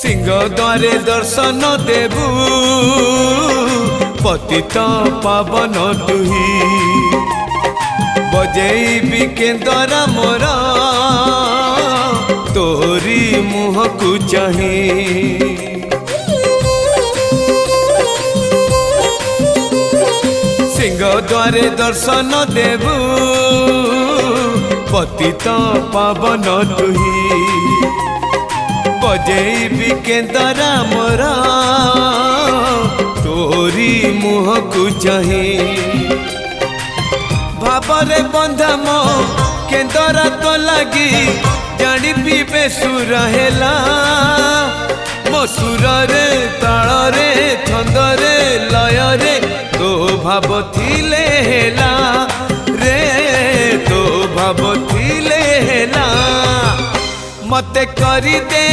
सिंह द्वारे दर्शन देबू पतित पावन तुही बजेबी केंदरा मोरा तोरी मुह को चाही सिंह द्वारे दर्शन देबू पतित पावन तुही बजेबी केंदरा मोरा तोरी मुह को चाही भावरे बंधा मो केंदरा तो लगी जानी पीबे सुर हेला मो सुर रे ताल रे छंद रे लय रे तो भाव थिले हेला रे तो भाव थिले हेला मते करी दे